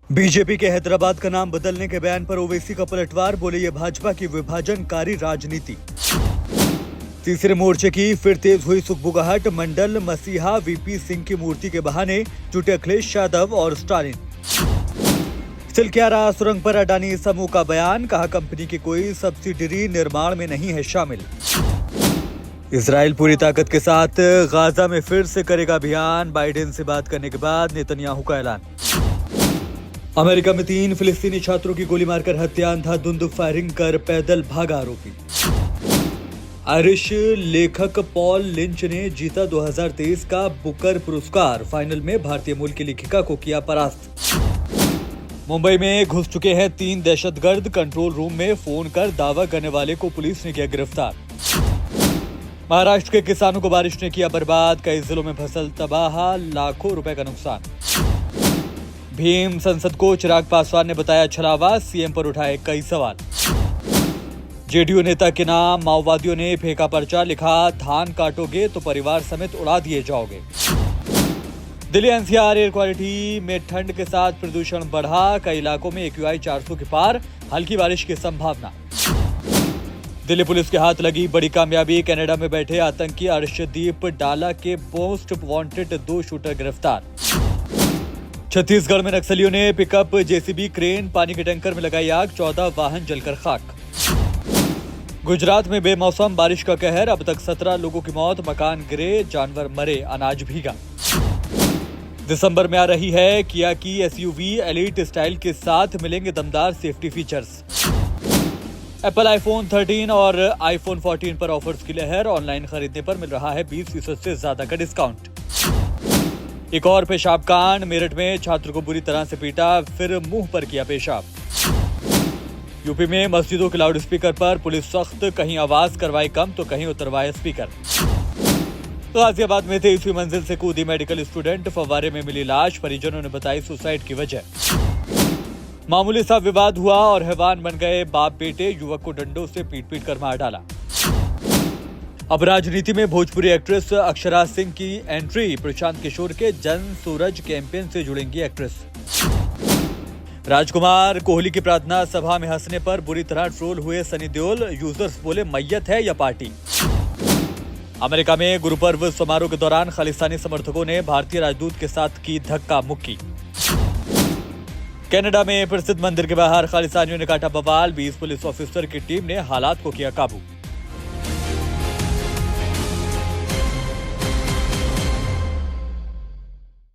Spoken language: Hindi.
बीजेपी के हैदराबाद का नाम बदलने के बयान पर ओवैसी का पलटवार, बोले ये भाजपा की विभाजनकारी राजनीति। तीसरे मोर्चे की फिर तेज हुई सुखबुगाहट, मंडल मसीहा वीपी सिंह की मूर्ति के बहाने जुटे अखिलेश यादव और स्टालिन। सिलक्यारा सुरंग पर अडानी समूह का बयान, कहा कंपनी की कोई सब्सिडरी निर्माण में नहीं है शामिल। इजराइल पूरी ताकत के साथ गाजा में फिर से करेगा अभियान, बाइडेन से बात करने के बाद नेतन्याहू का ऐलान। अमेरिका में 3 फिलिस्तीनी छात्रों की गोली मारकर हत्या, अंधाधुंध फायरिंग कर पैदल भागा आरोपी। आयरिश लेखक पॉल लिंच ने जीता 2023 का बुकर पुरस्कार, फाइनल में भारतीय मूल की लेखिका को किया परास्त। मुंबई में घुस चुके हैं 3 दहशतगर्द, कंट्रोल रूम में फोन कर दावा करने वाले को पुलिस ने किया गिरफ्तार। महाराष्ट्र के किसानों को बारिश ने किया बर्बाद, कई जिलों में फसल तबाह, लाखों रुपए का नुकसान। भीम संसद को चिराग पासवान ने बताया छलावा, सीएम पर उठाए कई सवाल। जेडीयू नेता के नाम माओवादियों ने फेंका पर्चा, लिखा धान काटोगे तो परिवार समेत उड़ा दिए जाओगे। दिल्ली एनसीआर एयर क्वालिटी में ठंड के साथ प्रदूषण बढ़ा, कई इलाकों में AQI 400 के पार, हल्की बारिश की संभावना। दिल्ली पुलिस के हाथ लगी बड़ी कामयाबी, कनाडा में बैठे आतंकी अर्शदीप डाला के मोस्ट वांटेड 2 शूटर गिरफ्तार। छत्तीसगढ़ में नक्सलियों ने पिकअप, जेसीबी, क्रेन, पानी के टैंकर में लगाई आग, 14 वाहन जलकर खाक। गुजरात में बेमौसम बारिश का कहर, अब तक 17 लोगों की मौत, मकान गिरे, जानवर मरे, अनाज भीगा। दिसंबर में आ रही है किया की SUV, एलीट स्टाइल के साथ मिलेंगे दमदार सेफ्टी फीचर्स। एप्पल आईफोन 13 और आईफोन 14 पर ऑफर्स की लहर, ऑनलाइन खरीदने पर मिल रहा है 20% से ज्यादा का डिस्काउंट। एक और पेशाब कांड, मेरठ में छात्र को बुरी तरह से पीटा, फिर मुंह पर किया पेशाब। यूपी में मस्जिदों के लाउडस्पीकर पर पुलिस सख्त, कहीं आवाज करवाई कम तो कहीं उतरवाए स्पीकर। गाजियाबाद में 23वीं मंजिल से कूदी मेडिकल स्टूडेंट, फव्वारे में मिली लाश, परिजनों ने बताई सुसाइड की वजह। मामूली सा विवाद हुआ और हैवान बन गए बाप बेटे, युवक को डंडों से पीट कर मार डाला। अब राजनीति में भोजपुरी एक्ट्रेस अक्षरा सिंह की एंट्री, प्रशांत किशोर के जन सूरज कैंपेन से जुड़ेंगी एक्ट्रेस। राजकुमार कोहली की प्रार्थना सभा में हंसने पर बुरी तरह ट्रोल हुए सनी देओल, यूजर्स बोले मैयत है या पार्टी। अमेरिका में गुरुपर्व समारोह के दौरान खालिस्तानी समर्थकों ने भारतीय राजदूत के साथ की धक्का मुक्की। कनाडा में प्रसिद्ध मंदिर के बाहर खालिस्तानियों ने काटा बवाल, 20 पुलिस ऑफिसर की टीम ने हालात को किया काबू।